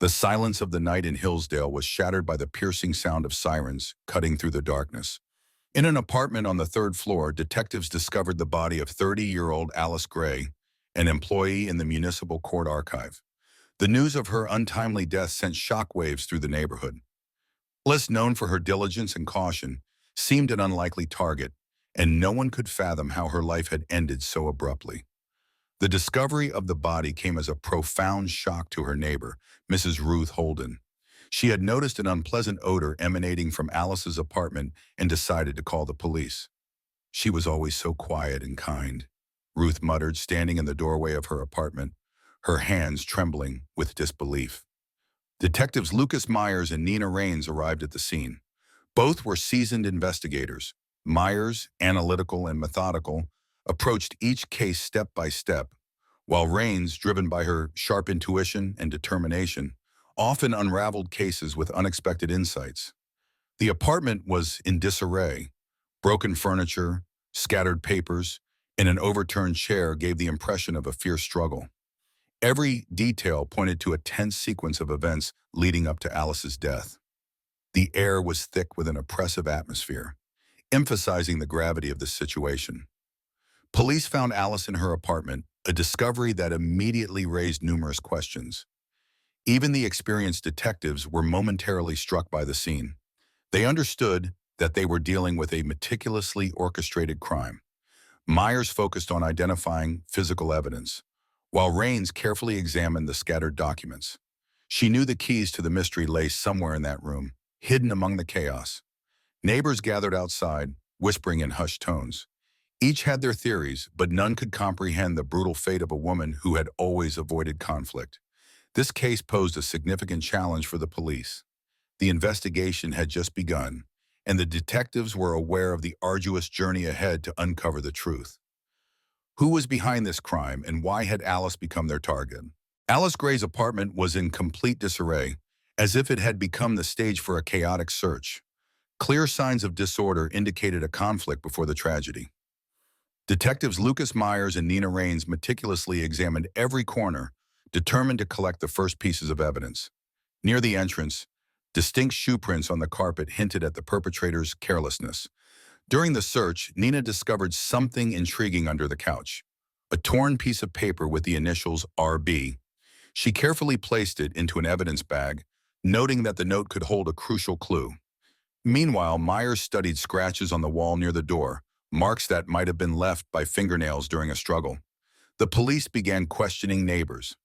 The silence of the night in Hillsdale was shattered by the piercing sound of sirens cutting through the darkness. In an apartment on the third floor, detectives discovered the body of 30-year-old Alice Gray, an employee in the municipal court archive. The news of her untimely death sent shockwaves through the neighborhood. Alice, known for her diligence and caution, seemed an unlikely target, and no one could fathom how her life had ended so abruptly. The discovery of the body came as a profound shock to her neighbor, Mrs. Ruth Holden. She had noticed an unpleasant odor emanating from Alice's apartment and decided to call the police. "She was always so quiet and kind," Ruth muttered, standing in the doorway of her apartment, her hands trembling with disbelief. Detectives Lucas Myers and Nina Raines arrived at the scene. Both were seasoned investigators. Myers, analytical and methodical, approached each case step by step, while Raines, driven by her sharp intuition and determination, often unraveled cases with unexpected insights. The apartment was in disarray. Broken furniture, scattered papers, and an overturned chair gave the impression of a fierce struggle. Every detail pointed to a tense sequence of events leading up to Alice's death. The air was thick with an oppressive atmosphere, emphasizing the gravity of the situation. Police found Alice in her apartment, a discovery that immediately raised numerous questions. Even the experienced detectives were momentarily struck by the scene. They understood that they were dealing with a meticulously orchestrated crime. Myers focused on identifying physical evidence, while Raines carefully examined the scattered documents. She knew the keys to the mystery lay somewhere in that room, hidden among the chaos. Neighbors gathered outside, whispering in hushed tones. Each had their theories, but none could comprehend the brutal fate of a woman who had always avoided conflict. This case posed a significant challenge for the police. The investigation had just begun, and the detectives were aware of the arduous journey ahead to uncover the truth. Who was behind this crime, and why had Alice become their target? Alice Gray's apartment was in complete disarray, as if it had become the stage for a chaotic search. Clear signs of disorder indicated a conflict before the tragedy. Detectives Lucas Myers and Nina Raines meticulously examined every corner, determined to collect the first pieces of evidence. Near the entrance, distinct shoe prints on the carpet hinted at the perpetrator's carelessness. During the search, Nina discovered something intriguing under the couch, a torn piece of paper with the initials RB. She carefully placed it into an evidence bag, noting that the note could hold a crucial clue. Meanwhile, Myers studied scratches on the wall near the door, marks that might have been left by fingernails during a struggle. The police began questioning neighbors.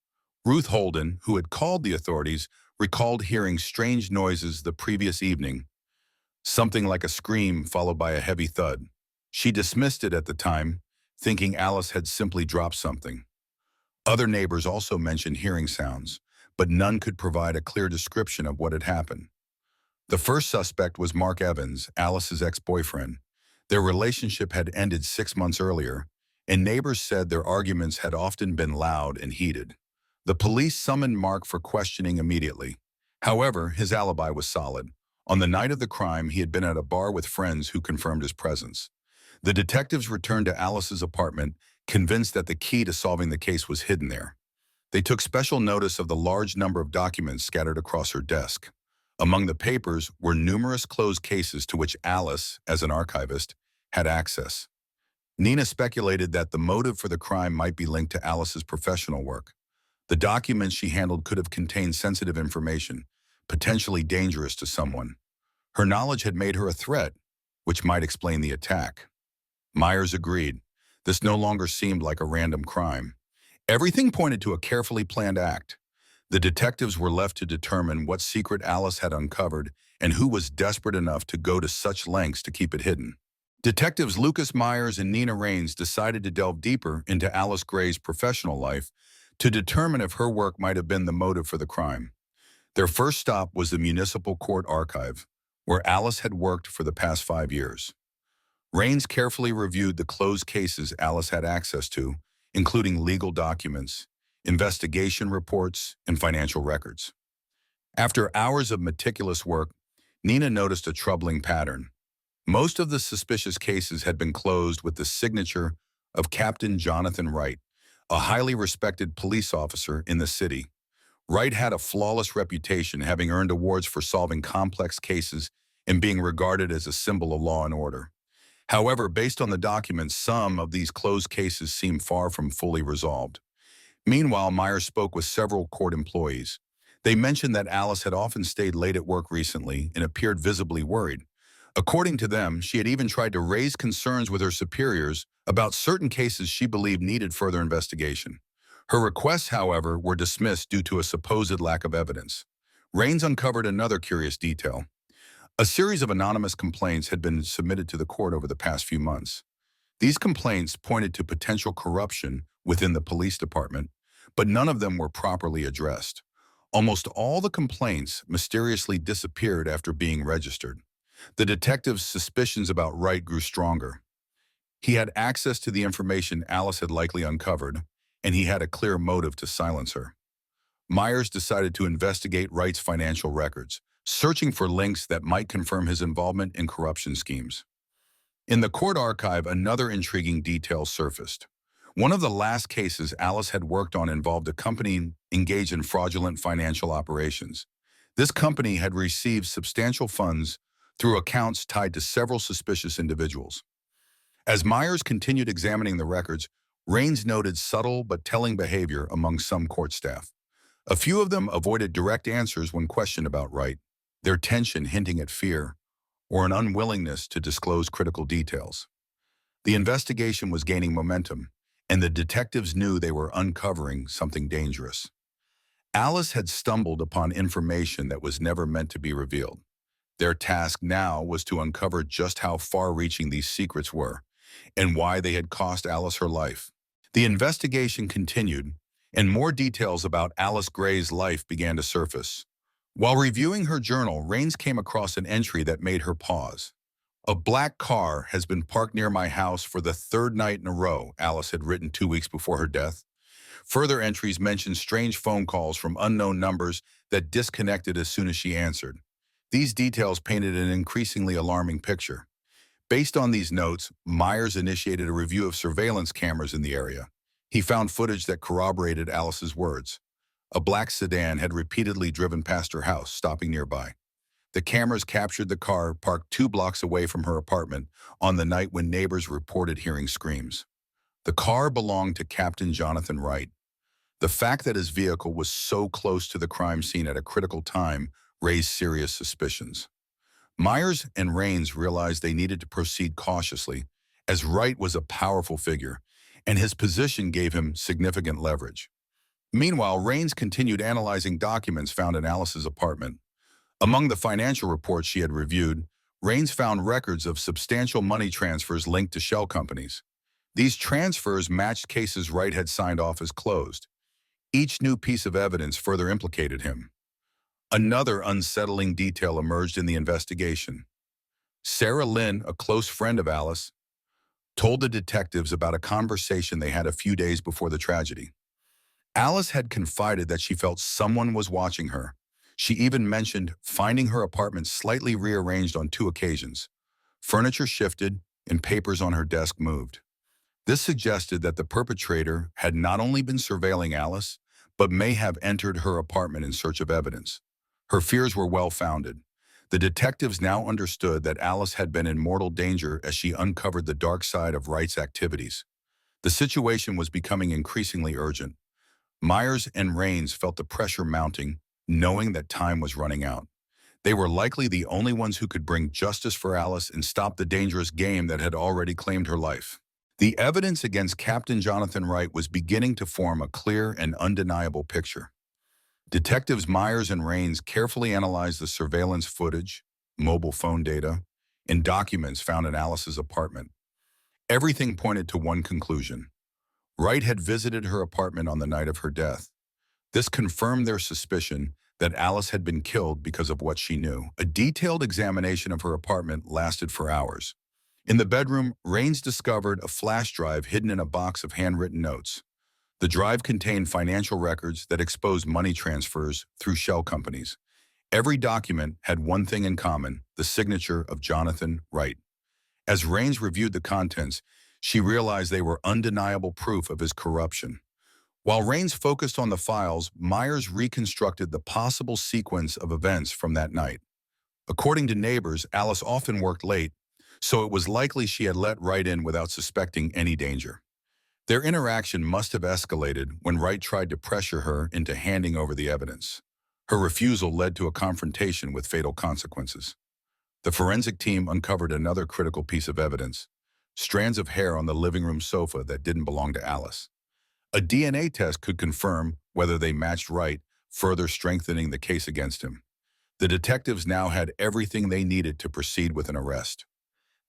Ruth Holden, who had called the authorities, recalled hearing strange noises the previous evening, something like a scream followed by a heavy thud. She dismissed it at the time, thinking Alice had simply dropped something. Other neighbors also mentioned hearing sounds, but none could provide a clear description of what had happened. The first suspect was Mark Evans, Alice's ex-boyfriend. Their relationship had ended 6 months earlier, and neighbors said their arguments had often been loud and heated. The police summoned Mark for questioning immediately. However, his alibi was solid. On the night of the crime, he had been at a bar with friends who confirmed his presence. The detectives returned to Alice's apartment, convinced that the key to solving the case was hidden there. They took special notice of the large number of documents scattered across her desk. Among the papers were numerous closed cases to which Alice, as an archivist, had access. Nina speculated that the motive for the crime might be linked to Alice's professional work. The documents she handled could have contained sensitive information, potentially dangerous to someone. Her knowledge had made her a threat, which might explain the attack. Myers agreed. This no longer seemed like a random crime. Everything pointed to a carefully planned act. The detectives were left to determine what secret Alice had uncovered and who was desperate enough to go to such lengths to keep it hidden. Detectives Lucas Myers and Nina Raines decided to delve deeper into Alice Gray's professional life to determine if her work might have been the motive for the crime. Their first stop was the Municipal Court Archive, where Alice had worked for the past 5 years. Raines carefully reviewed the closed cases Alice had access to, including legal documents, investigation reports, and financial records. After hours of meticulous work, Nina noticed a troubling pattern. Most of the suspicious cases had been closed with the signature of Captain Jonathan Wright, a highly respected police officer in the city. Wright had a flawless reputation, having earned awards for solving complex cases and being regarded as a symbol of law and order. However, based on the documents, some of these closed cases seem far from fully resolved. Meanwhile, Myers spoke with several court employees. They mentioned that Alice had often stayed late at work recently and appeared visibly worried. According to them, she had even tried to raise concerns with her superiors about certain cases she believed needed further investigation. Her requests, however, were dismissed due to a supposed lack of evidence. Raines uncovered another curious detail. A series of anonymous complaints had been submitted to the court over the past few months. These complaints pointed to potential corruption within the police department, but none of them were properly addressed. Almost all the complaints mysteriously disappeared after being registered. The detective's suspicions about Wright grew stronger. He had access to the information Alice had likely uncovered, and he had a clear motive to silence her. Myers decided to investigate Wright's financial records, searching for links that might confirm his involvement in corruption schemes. In the court archive, another intriguing detail surfaced. One of the last cases Alice had worked on involved a company engaged in fraudulent financial operations. This company had received substantial funds through accounts tied to several suspicious individuals. As Myers continued examining the records, Raines noted subtle but telling behavior among some court staff. A few of them avoided direct answers when questioned about Wright, their tension hinting at fear or an unwillingness to disclose critical details. The investigation was gaining momentum, and the detectives knew they were uncovering something dangerous. Alice had stumbled upon information that was never meant to be revealed. Their task now was to uncover just how far-reaching these secrets were and why they had cost Alice her life. The investigation continued, and more details about Alice Gray's life began to surface. While reviewing her journal, Raines came across an entry that made her pause. "A black car has been parked near my house for the third night in a row," Alice had written 2 weeks before her death. Further entries mentioned strange phone calls from unknown numbers that disconnected as soon as she answered. These details painted an increasingly alarming picture. Based on these notes, Myers initiated a review of surveillance cameras in the area. He found footage that corroborated Alice's words. A black sedan had repeatedly driven past her house, stopping nearby. The cameras captured the car parked 2 blocks away from her apartment on the night when neighbors reported hearing screams. The car belonged to Captain Jonathan Wright. The fact that his vehicle was so close to the crime scene at a critical time raised serious suspicions. Myers and Raines realized they needed to proceed cautiously, as Wright was a powerful figure, and his position gave him significant leverage. Meanwhile, Raines continued analyzing documents found in Alice's apartment. Among the financial reports she had reviewed, Raines found records of substantial money transfers linked to shell companies. These transfers matched cases Wright had signed off as closed. Each new piece of evidence further implicated him. Another unsettling detail emerged in the investigation. Sarah Lynn, a close friend of Alice, told the detectives about a conversation they had a few days before the tragedy. Alice had confided that she felt someone was watching her. She even mentioned finding her apartment slightly rearranged on 2 occasions. Furniture shifted and papers on her desk moved. This suggested that the perpetrator had not only been surveilling Alice, but may have entered her apartment in search of evidence. Her fears were well-founded. The detectives now understood that Alice had been in mortal danger as she uncovered the dark side of Wright's activities. The situation was becoming increasingly urgent. Myers and Raines felt the pressure mounting, knowing that time was running out. They were likely the only ones who could bring justice for Alice and stop the dangerous game that had already claimed her life. The evidence against Captain Jonathan Wright was beginning to form a clear and undeniable picture. Detectives Myers and Raines carefully analyzed the surveillance footage, mobile phone data, and documents found in Alice's apartment. Everything pointed to one conclusion. Wright had visited her apartment on the night of her death. This confirmed their suspicion that Alice had been killed because of what she knew. A detailed examination of her apartment lasted for hours. In the bedroom, Raines discovered a flash drive hidden in a box of handwritten notes. The drive contained financial records that exposed money transfers through shell companies. Every document had one thing in common: the signature of Jonathan Wright. As Raines reviewed the contents, she realized they were undeniable proof of his corruption. While Raines focused on the files, Myers reconstructed the possible sequence of events from that night. According to neighbors, Alice often worked late, so it was likely she had let Wright in without suspecting any danger. Their interaction must have escalated when Wright tried to pressure her into handing over the evidence. Her refusal led to a confrontation with fatal consequences. The forensic team uncovered another critical piece of evidence: strands of hair on the living room sofa that didn't belong to Alice. A DNA test could confirm whether they matched Wright, further strengthening the case against him. The detectives now had everything they needed to proceed with an arrest.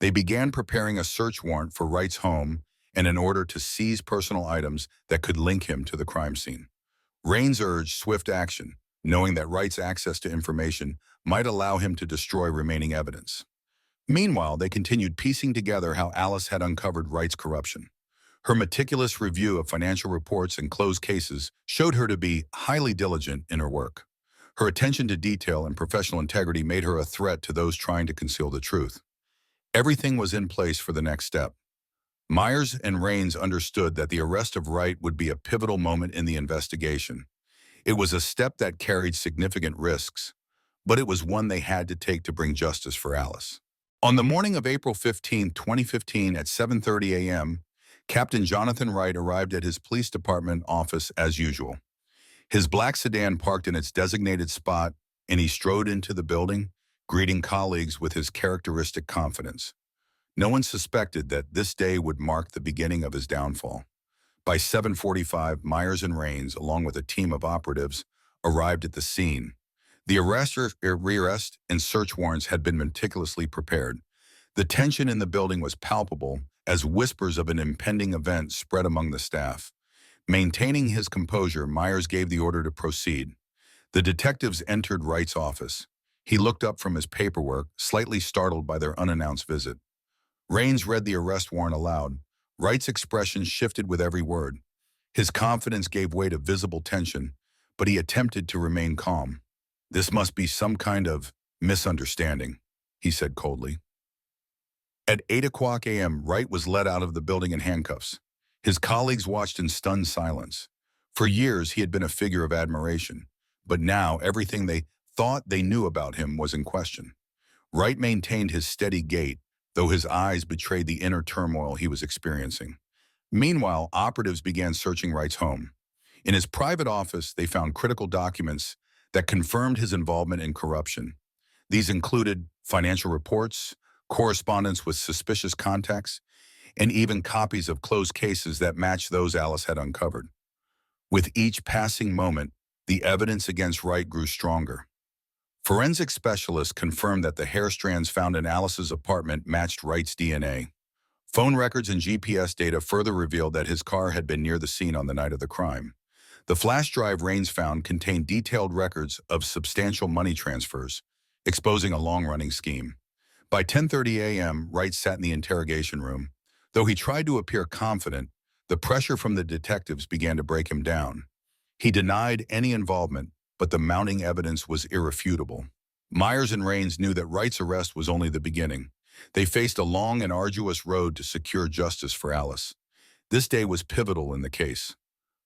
They began preparing a search warrant for Wright's home and an order to seize personal items that could link him to the crime scene. Raines urged swift action, knowing that Wright's access to information might allow him to destroy remaining evidence. Meanwhile, they continued piecing together how Alice had uncovered Wright's corruption. Her meticulous review of financial reports and closed cases showed her to be highly diligent in her work. Her attention to detail and professional integrity made her a threat to those trying to conceal the truth. Everything was in place for the next step. Myers and Raines understood that the arrest of Wright would be a pivotal moment in the investigation. It was a step that carried significant risks, but it was one they had to take to bring justice for Alice. On the morning of April 15, 2015 at 7:30 a.m., Captain Jonathan Wright arrived at his police department office as usual. His black sedan parked in its designated spot, and he strode into the building, greeting colleagues with his characteristic confidence. No one suspected that this day would mark the beginning of his downfall. By 7:45, Myers and Raines, along with a team of operatives, arrived at the scene. The rearrest and search warrants had been meticulously prepared. The tension in the building was palpable as whispers of an impending event spread among the staff. Maintaining his composure, Myers gave the order to proceed. The detectives entered Wright's office. He looked up from his paperwork, slightly startled by their unannounced visit. Raines read the arrest warrant aloud. Wright's expression shifted with every word. His confidence gave way to visible tension, but he attempted to remain calm. "This must be some kind of misunderstanding," he said coldly. At 8 a.m., Wright was led out of the building in handcuffs. His colleagues watched in stunned silence. For years, he had been a figure of admiration, but now everything they thought they knew about him was in question. Wright maintained his steady gait, though his eyes betrayed the inner turmoil he was experiencing. Meanwhile, operatives began searching Wright's home. In his private office, they found critical documents that confirmed his involvement in corruption. These included financial reports, correspondence with suspicious contacts, and even copies of closed cases that matched those Alice had uncovered. With each passing moment, the evidence against Wright grew stronger. Forensic specialists confirmed that the hair strands found in Alice's apartment matched Wright's DNA. Phone records and GPS data further revealed that his car had been near the scene on the night of the crime. The flash drive Raines found contained detailed records of substantial money transfers, exposing a long-running scheme. By 10:30 a.m., Wright sat in the interrogation room. Though he tried to appear confident, the pressure from the detectives began to break him down. He denied any involvement, but the mounting evidence was irrefutable. Myers and Raines knew that Wright's arrest was only the beginning. They faced a long and arduous road to secure justice for Alice. This day was pivotal in the case.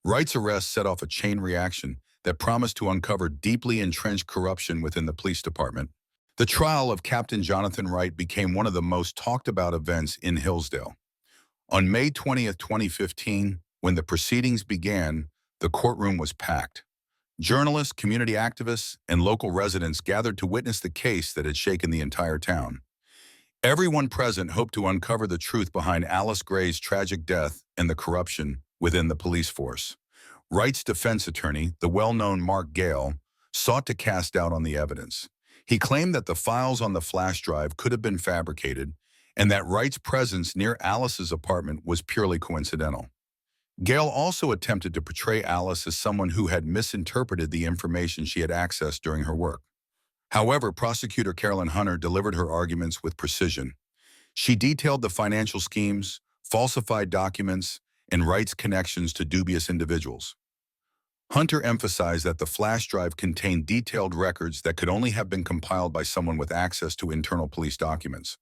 Wright's arrest set off a chain reaction that promised to uncover deeply entrenched corruption within the police department. The trial of Captain Jonathan Wright became one of the most talked about events in Hillsdale. On May 20th, 2015, when the proceedings began, the courtroom was packed. Journalists, community activists, and local residents gathered to witness the case that had shaken the entire town. Everyone present hoped to uncover the truth behind Alice Gray's tragic death and the corruption within the police force. Wright's defense attorney, the well-known Mark Gale, sought to cast doubt on the evidence. He claimed that the files on the flash drive could have been fabricated and that Wright's presence near Alice's apartment was purely coincidental. Gale also attempted to portray Alice as someone who had misinterpreted the information she had accessed during her work. However, prosecutor Carolyn Hunter delivered her arguments with precision. She detailed the financial schemes, falsified documents, and Wright's connections to dubious individuals. Hunter emphasized that the flash drive contained detailed records that could only have been compiled by someone with access to internal police documents.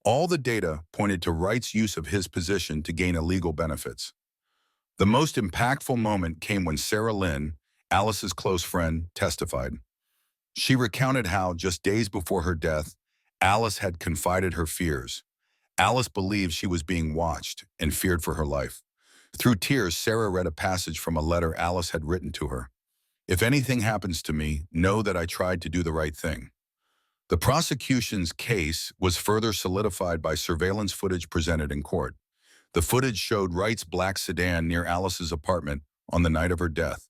All the data pointed to Wright's use of his position to gain illegal benefits. The most impactful moment came when Sarah Lynn, Alice's close friend, testified. She recounted how, just days before her death, Alice had confided her fears. Alice believed she was being watched and feared for her life. Through tears, Sarah read a passage from a letter Alice had written to her. "If anything happens to me, know that I tried to do the right thing." The prosecution's case was further solidified by surveillance footage presented in court. The footage showed Wright's black sedan near Alice's apartment on the night of her death.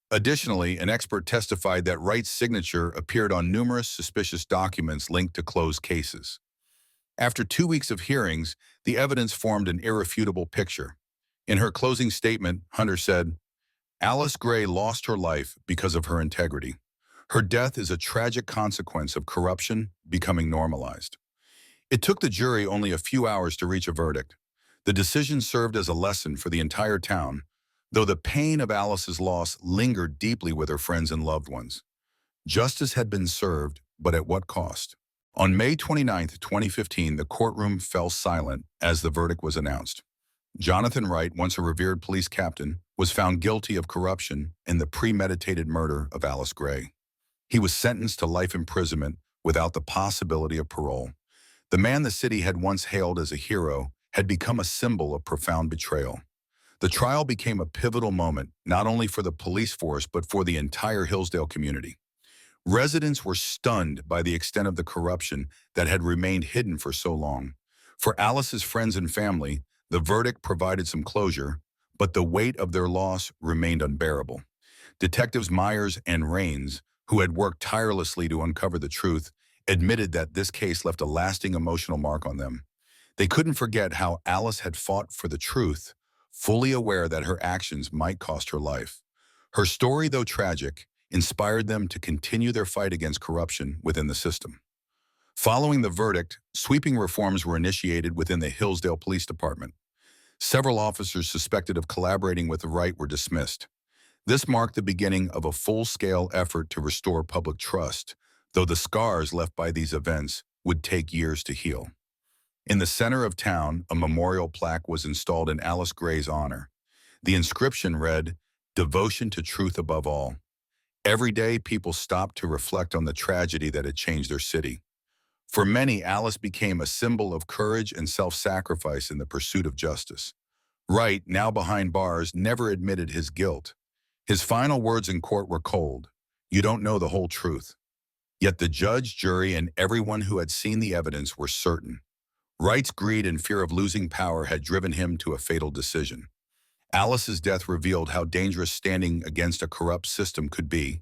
Additionally, an expert testified that Wright's signature appeared on numerous suspicious documents linked to closed cases. After 2 weeks of hearings, the evidence formed an irrefutable picture. In her closing statement, Hunter said, "Alice Gray lost her life because of her integrity. Her death is a tragic consequence of corruption becoming normalized." It took the jury only a few hours to reach a verdict. The decision served as a lesson for the entire town, though the pain of Alice's loss lingered deeply with her friends and loved ones. Justice had been served, but at what cost? On May 29, 2015, the courtroom fell silent as the verdict was announced. Jonathan Wright, once a revered police captain, was found guilty of corruption and the premeditated murder of Alice Gray. He was sentenced to life imprisonment without the possibility of parole. The man the city had once hailed as a hero had become a symbol of profound betrayal. The trial became a pivotal moment, not only for the police force, but for the entire Hillsdale community. Residents were stunned by the extent of the corruption that had remained hidden for so long. For Alice's friends and family, the verdict provided some closure, but the weight of their loss remained unbearable. Detectives Myers and Rains, who had worked tirelessly to uncover the truth, admitted that this case left a lasting emotional mark on them. They couldn't forget how Alice had fought for the truth, fully aware that her actions might cost her life. Her story, though tragic, inspired them to continue their fight against corruption within the system. Following the verdict, sweeping reforms were initiated within the Hillsdale Police Department. Several officers suspected of collaborating with the Wright were dismissed. This marked the beginning of a full-scale effort to restore public trust, though the scars left by these events would take years to heal. In the center of town, a memorial plaque was installed in Alice Gray's honor. The inscription read, "Devotion to truth above all." Every day, people stopped to reflect on the tragedy that had changed their city. For many, Alice became a symbol of courage and self-sacrifice in the pursuit of justice. Wright, now behind bars, never admitted his guilt. His final words in court were cold. "You don't know the whole truth." Yet the judge, jury, and everyone who had seen the evidence were certain. Wright's greed and fear of losing power had driven him to a fatal decision. Alice's death revealed how dangerous standing against a corrupt system could be,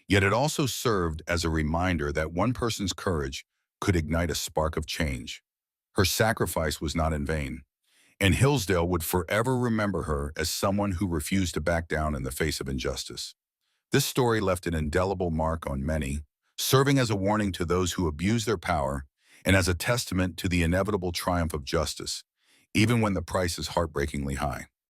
yet it also served as a reminder that one person's courage could ignite a spark of change. Her sacrifice was not in vain, and Hillsdale would forever remember her as someone who refused to back down in the face of injustice. This story left an indelible mark on many, serving as a warning to those who abuse their power and as a testament to the inevitable triumph of justice, even when the price is heartbreakingly high.